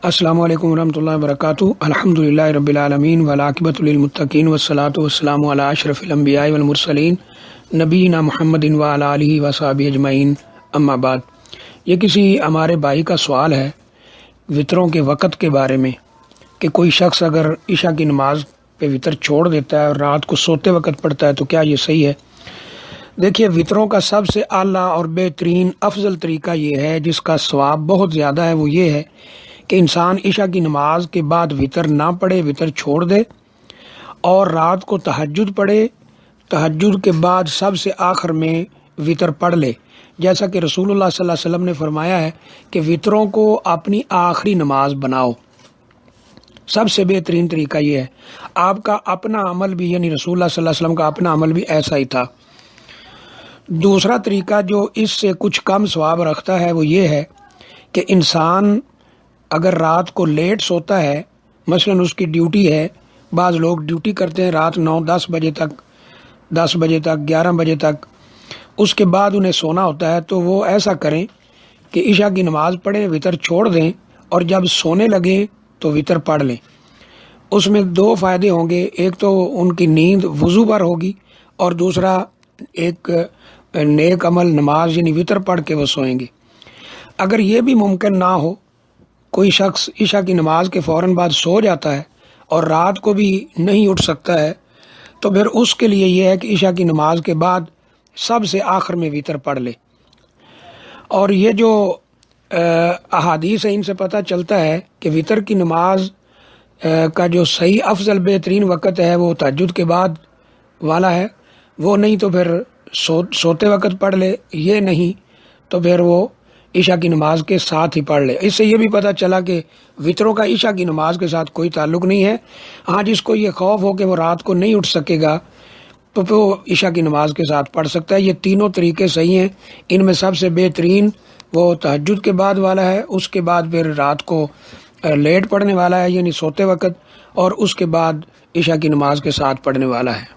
السلام علیکم ورحمۃ اللہ وبرکاتہ۔ الحمدللہ رب العالمین والعاقبۃ للمتقین والصلاۃ والسلام علی اشرف الانبیاء والمرسلین نبینا محمد وعلی آلہ وصحبہ اجمعین، اما بعد۔ یہ کسی ہمارے بھائی کا سوال ہے وطروں کے وقت کے بارے میں کہ کوئی شخص اگر عشاء کی نماز پہ وطر چھوڑ دیتا ہے اور رات کو سوتے وقت پڑھتا ہے تو کیا یہ صحیح ہے؟ دیکھیے، وطروں کا سب سے اعلیٰ اور بہترین افضل طریقہ یہ ہے، جس کا ثواب بہت زیادہ ہے، وہ یہ ہے کہ انسان عشاء کی نماز کے بعد وطر نہ پڑھے، وطر چھوڑ دے اور رات کو تہجد پڑھے، تہجد کے بعد سب سے آخر میں وطر پڑھ لے، جیسا کہ رسول اللہ صلی اللہ علیہ وسلم نے فرمایا ہے کہ وطروں کو اپنی آخری نماز بناؤ۔ سب سے بہترین طریقہ یہ ہے۔ آپ کا اپنا عمل بھی، یعنی رسول اللہ صلی اللہ علیہ وسلم کا اپنا عمل بھی ایسا ہی تھا۔ دوسرا طریقہ جو اس سے کچھ کم ثواب رکھتا ہے وہ یہ ہے کہ انسان اگر رات کو لیٹ سوتا ہے، مثلاً اس کی ڈیوٹی ہے، بعض لوگ ڈیوٹی کرتے ہیں رات 9-10 بجے تک، 10 بجے تک، 11 بجے تک، اس کے بعد انہیں سونا ہوتا ہے، تو وہ ایسا کریں کہ عشاء کی نماز پڑھیں، وطر چھوڑ دیں اور جب سونے لگیں تو وطر پڑھ لیں۔ اس میں دو فائدے ہوں گے، ایک تو ان کی نیند وضو پر ہوگی اور دوسرا ایک نیک عمل نماز یعنی وطر پڑھ کے وہ سوئیں گے۔ اگر یہ بھی ممکن نہ ہو، کوئی شخص عشاء کی نماز کے فوراً بعد سو جاتا ہے اور رات کو بھی نہیں اٹھ سکتا ہے، تو پھر اس کے لیے یہ ہے کہ عشاء کی نماز کے بعد سب سے آخر میں وطر پڑھ لے۔ اور یہ جو احادیث ہے ان سے پتہ چلتا ہے کہ وطر کی نماز کا جو صحیح افضل بہترین وقت ہے وہ تہجد کے بعد والا ہے، وہ نہیں تو پھر سوتے وقت پڑھ لے، یہ نہیں تو پھر وہ عشاء کی نماز کے ساتھ ہی پڑھ لے۔ اس سے یہ بھی پتہ چلا کہ وطروں کا عشاء کی نماز کے ساتھ کوئی تعلق نہیں ہے۔ ہاں، جس کو یہ خوف ہو کہ وہ رات کو نہیں اٹھ سکے گا تو وہ عشاء کی نماز کے ساتھ پڑھ سکتا ہے۔ یہ تینوں طریقے صحیح ہیں۔ ان میں سب سے بہترین وہ تہجد کے بعد والا ہے، اس کے بعد پھر رات کو لیٹ پڑھنے والا ہے یعنی سوتے وقت، اور اس کے بعد عشاء کی نماز کے ساتھ پڑھنے والا ہے۔